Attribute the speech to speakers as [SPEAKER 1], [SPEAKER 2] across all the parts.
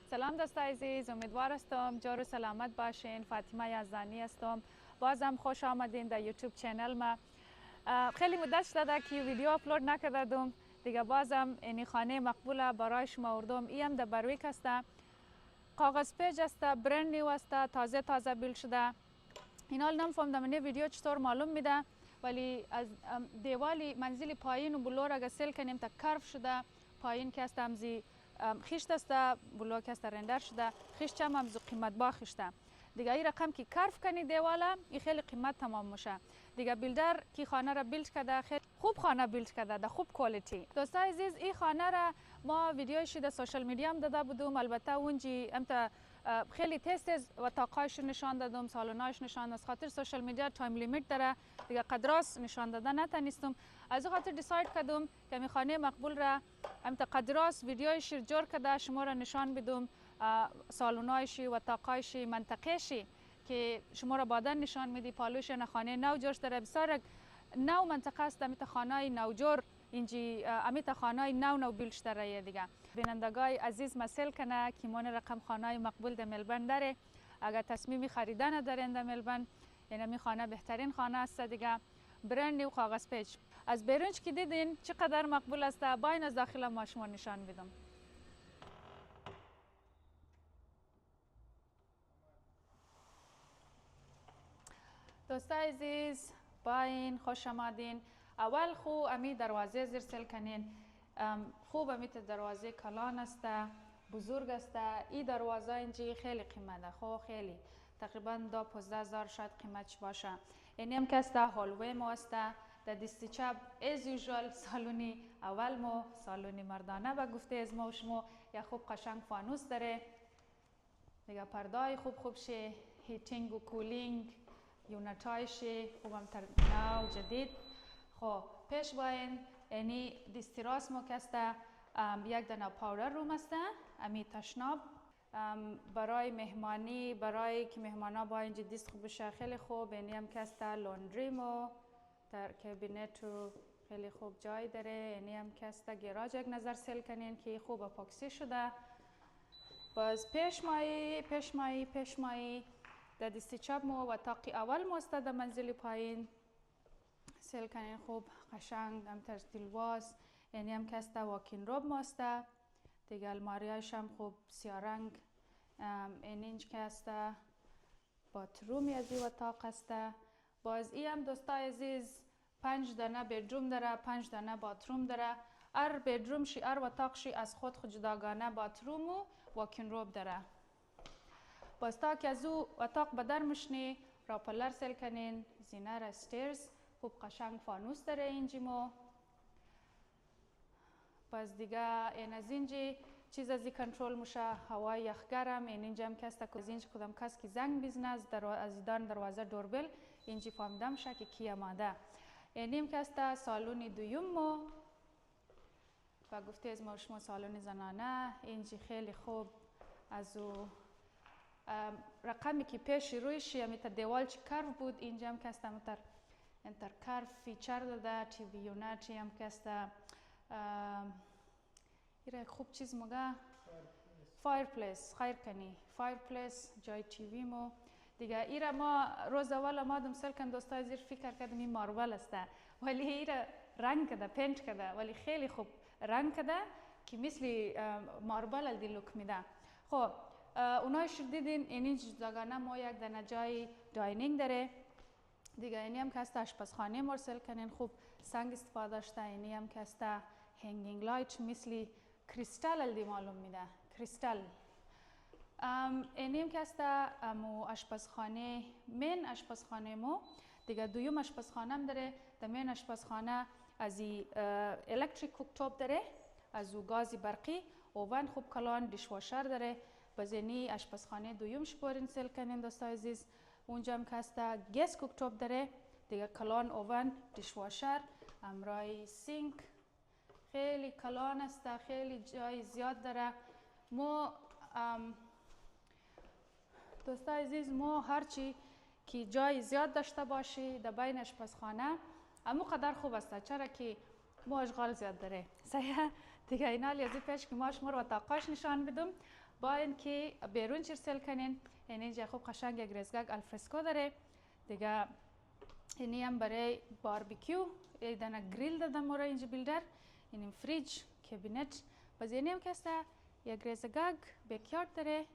[SPEAKER 1] سلام دوستای عزیز، امیدوار هستم جور و سلامت باشین. فاطمه یزدانی هستم. بازم خوش آمدین در یوتیوب چینل ما. خیلی مدت شده که ویدیو اپلود نکردم دیگه. بازم این خانه مقبوله برای شما آوردم. این در برویک است، کاغذ پیج است، برند نیو است، تازه بیل شده. این حال نمیفهمم این ویدیو چطور معلوم میده، ولی از دیوالی منزل پایین و بلور اگه سیل کنیم تا کرف شده. پایین که است همزی خیشت است، بلور که است رندر شده. خیشت هم همزو قیمت با خیشته دیگه. این رقم که کرف کنی دیواله این خیلی قیمت تمام میشه دیگه. بیلدر کی خانه را بیلد کرده، خیلی خوب خانه بیلد کرده، در خوب کوالیتی. دوستای عزیز، این خانه را ما ویدیوش در سوشال میدیا هم داده بودم. البته اونجی امتا خیلی تیز و تاقایش نشان دادم، سالونایش نشان دادم. از خاطر سوشال میدیا تایم لیمیت داره دیگه، قدراس نشان داده نتونستم. از این خاطر دیساید کردم که می خانه مقبول را امتا قدراس ویدیوش جور کرده شما را نشان بدم، سالونایش و تاقایش منطقه‌شی که شما را بعدا نشان میدی. پالوش خانه نو جورش داره، بسیار نو منطقه است. امیت خانه نو جور اینجی، امیت خانه نو بیلش داره دیگه. بینندگان عزیز مسئله کنه که من رقم خانه مقبول در ملبورن داره. اگر تصمیم خریدن دارین در ملبورن، یعنی می خانه بهترین خانه است دیگه. برند نیو کاغذ پیج. از بیرونش که دیدین چقدر مقبول است، باین از داخل ما شما نشان میدم. دوستای عزیز باین خوش آمدین. اول خوب امی دروازه زیر سل کنین. خوب امیت دروازه کلان است، بزرگ است. این دروازه اینجی خیلی قیمته، خب خیلی تقریبا 15,000 شاید قیمتش باشه. این هم که است هالوی ما است. در دستی چپ از یوزوال سالونی اول ما، سالونی مردانه به گفته از ما و شما. یا خوب قشنگ فانوس داره دیگه. پردای خوب شه، هیتینگ و کولینگ یونتایش خوبم تر نو جدید. خب پیش باین یعنی دستی راست ما که است یک دانه پاودر روم است. امی تشناب برای مهمانی، برای که مهمانا با اینجا دست خوب بشه خیلی خوب. اینی هم که است لوندری مو در کابینت و خیلی خوب جای داره. اینی هم که است گراج یک نظر سل کنین که خوب اپاکسی شده. باز پیش مایی در دستی چپ مو و تاقی اول مو است در منزل پایین سل کنین خوب قشنگ هم ترتیلواز. اینی هم که است واکین روب مو است دیگه. الماریایش هم خوب سیارنگ. اینج که است باترومی از این اتاق است. باز ای هم دوستای عزیز 5 دانه بیدروم داره، 5 دانه باتروم داره. هر بیدروم شی هر اتاقشی از خود جداگانه باتروم و واکین روب داره. باز تا که از او اتاق بدر مشنی راپلر سل کنین زینه را استیرز خوب قشنگ فانوس داره اینجی مو. باز دیگه این از اینجی چیز ازی کنترل میشه، هوای یخگرم. اینجا هم که است از اینجا کدام کس که زنگ بزنه از دان دروازه دوربل اینجی فهمیده میشه که کی آمده. اینیم که است سالون دویم مو و گفته از ما شما سالون زنانه. اینجی خیلی خوب از او رقمی که پیش رویش امیت دیوال چی کرف بود. اینجا هم که است انتر کرف فیچر داده. تیوی یونتی هم که است ایره خوب چیز مگه فایرپلیس خیر کنی. فایرپلیس جای تیوی مو دیگه. ایره ما روز اول آمدم سل کن دوستای زیر فکر کردم این ماربل است، ولی ایره رنگ کده، پینت کده، ولی خیلی خوب رنگ کده که مثل ماربل الدی لوک میده. خب اونایش دیدین اینی جداگانه ما یک دانه جای داینینگ داره دیگه. اینی هم که است آشپزخانه مرسل کنین خوب سنگ استفاده داشته. اینی هم که است هنگینگ لایت مثل کریستال الدی معلوم میده، کریستال. اینی هم که است مو آشپزخانه من آشپزخانه مو دیگه. دویم آشپزخانه هم داره. در من آشپزخانه از الکتریک کوکتاپ داره، از او گازی برقی، اوون خوب کلان، دیشواشر داره. باز اینی آشپزخانه دویم شپورین سل کنین دوستای عزیز. اونجا هم که است گیس کوکتاپ داره دیگه، کلان، اوون، دیشواشر، امرای سینک. خیلی کلان است، خیلی جای زیاد داره. ما دوستای عزیز ما هرچی که جای زیاد داشته باشی در بین آشپزخانه امو قدر خوب است، چرا که ما اشغال زیاد داره. صحیح دیگه. اینا لیازی پیش که ما شما رو اتاقاش نشان بدم. با اینکه بیرون چرسل کنین. یعنی اینجا خوب قشنگ یک ریزگاگ الفرسکو داره دیگه. اینی هم برای باربیکیو ایدانا گریل دادم مورا اینجا بیلدر. اینیم فریج کابینت. باز اینی هم کسته یک ریزگاگ بیکیارد داره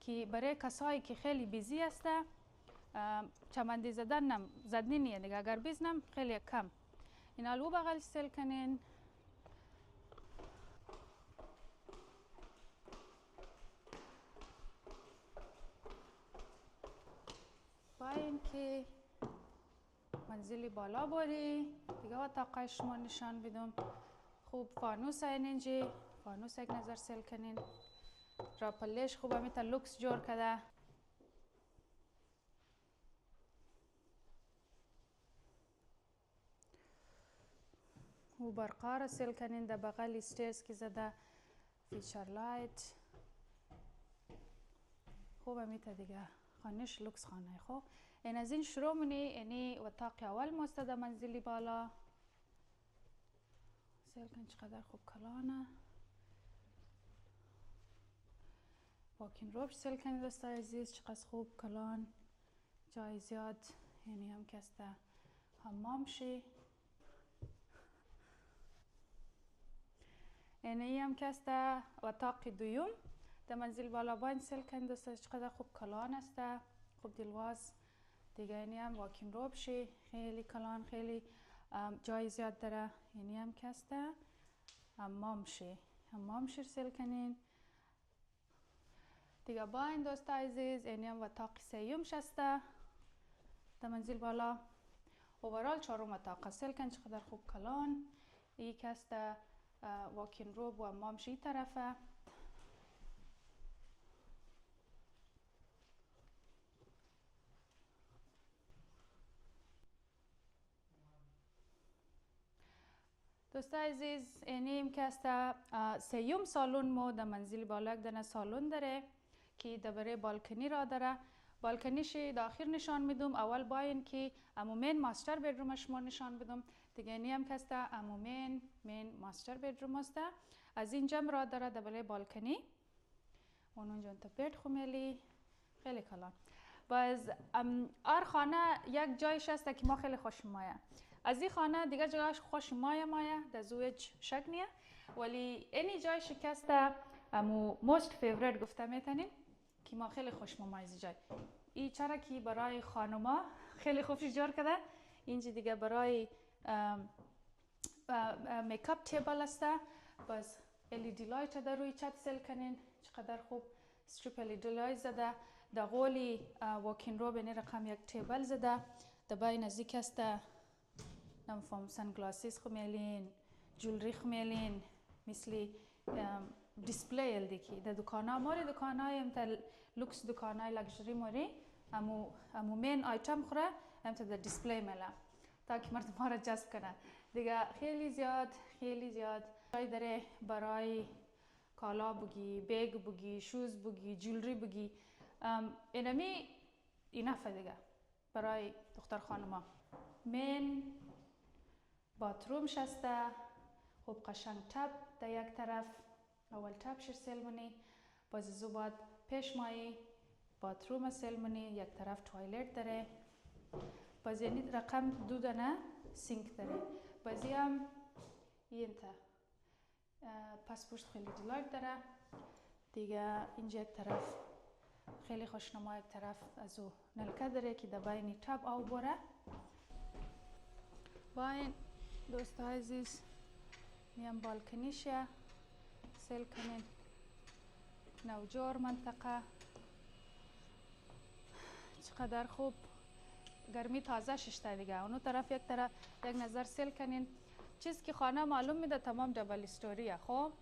[SPEAKER 1] که برای کسایی که خیلی بیزی هسته چمندی زدنی نیه دیگه. اگر بیزنم خیلی کم. این آلو بغل سل کنین. با اینکه منزلی بالا باری دیگه اتاق شما نشان بدم. خوب فانوس این اینجا فانوس یک نظر سل کنین. راپلش خوب همیتا لوکس جور کده. و برقا را سل کنین. در بغل استیرز که زده فیچر لایت خوب همیتا دیگه. خانش لوکس خانه خوب. این از این شروع منی اینی اتاق اول ماسته در منزلی بالا. سل کن چقدر خوب کلانه. واکین روب سل کنی دوستای عزیز چقدر خوب کلان. جای زیاد یعنی هم کسته حمام شی. اینی هم کسته اتاق دویم در منزل بالا باین سل کنی دوستای چقدر خوب کلان است. خوب دلواز دیگه. اینی هم واکین روب شی خیلی کلان خیلی جای زیاد داره. اینی هم کسته حمام شی سل کنین دیگه. با این دوست عزیز اینی هم اتاق سیوم شسته در منزل بالا. اوورال چهارم اتاق سل کن چقدر خوب کلان. ای کسته واکین روب و حمام شی طرفه. دوستای عزیز اینیم که است سیوم سالن مو در منزل بالا یک دانه سالن داره که درباره بالکنی را داره. بالکنیش داخل نشان میدم. اول با این که امومین ماستر بدرومش ما نشان بدم دیگه. اینیم که است امومین ماستر بدروم است. از اینجا را داره درباره بالکنی. اونجا تا بیت خومیلی خیلی کلان. باز ار خانه یک جایش است که ما خیلی خوش مایه. از این خانه دیگه جایش خوش مایه در زوج شک نیه. ولی اینی جای شکسته امو most favorite گفته میتونیم که ما خیلی خوش مایه جای. این چرا که برای خانوما خیلی خوبش جور کرده. اینجا دیگه برای میکاپ تیبل است. باز LED لایت در روی چت سل کنین چقدر خوب. استریپ LED لایت زده. در قولی واکین رو بینی رقم یک تیبل زده. در بای نزدیک است نمیفهم سنگلاسیس خمیلین جولری خمیلین مثل دیسپلی الدیکی در دکانه ماری دکانه امتا لوکس دکانه لکشری ماری امو مین آیتم خوره امتا در دیسپلی میله تا که مردم ها را جذب کنه دیگه. خیلی زیاد جای داره برای کالا بگی بیگ بگی شوز بگی جولری بگی. اینمی اینفه دیگه برای دختر خانما. من باتروم شسته خوب قشنگ تب در یک طرف. اول تب شر سلمونی باز زوباد پیش مایی باتروم سلمونی یک طرف توالت داره. باز یعنی رقم 2 دانه سینک داره. بازی هم این تا پس پشت خیلی دلایت داره دیگه. اینجا یک طرف خیلی خوشنما یک طرف از او نلکه داره که در بینی تب آو بره. با این دوست عزیز میم بالکنیشه سل کنین. نوجور منطقه چقدر خوب گرمی تازه ششته دیگه. اونو طرف یک نظر سل کنین. چیز که خانه معلوم میده تمام دبل استوریه. خب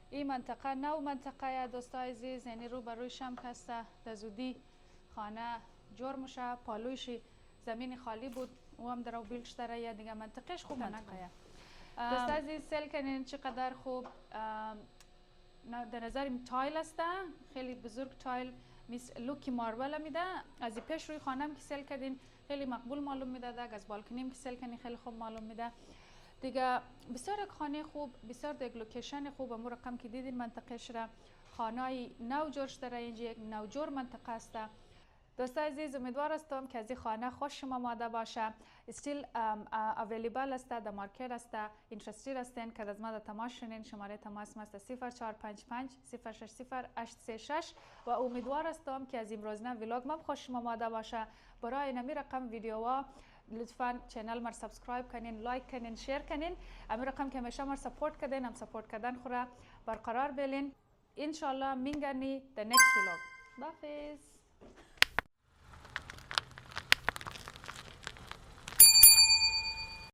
[SPEAKER 1] این منطقه نو منطقه دوست عزیز یعنی رو بروی شم هسته. در زودی خانه جور میشه. پالویش زمین خالی بود و هم در او بیلش داره یا دیگه منطقهش خوب منطقه. دوست عزیز سل کنین چقدر خوب. در نظر این تایل هسته خیلی بزرگ تایل مثل لوکی ماربل میده. از پیش روی خانم که سل کردین خیلی مقبول معلوم میده. از بالکنیم که سل کنین خیلی خوب معلوم میده دیگه. بسیار یک خانه خوب بسیار یک لوکیشن خوب امور رقم که دیدین منطقهش را خانه نو جور شده اینجا، یک نوجور منطقه است. دوستای عزیز امیدوار هستم که از این خانه خوش شما آمده باشه. استیل اویلیبل است، در مارکت است، اینترستید هستین که از ما تماس کنین. شماره تماس ما است 0455 060 و امیدوار هستم که از امروز ویلاگ ما خوش شما آمده باشه. برای نمی رقم ویدیوها لطفاً چینل ما سابسکرایب کنین، لایک کنین، شیر کنین. امی رقم که همیشه ما سپورت کردین، هم سپورت کردن خورا برقرار بلین. ان شاء الله مینگنی the next vlog. خداحافظ.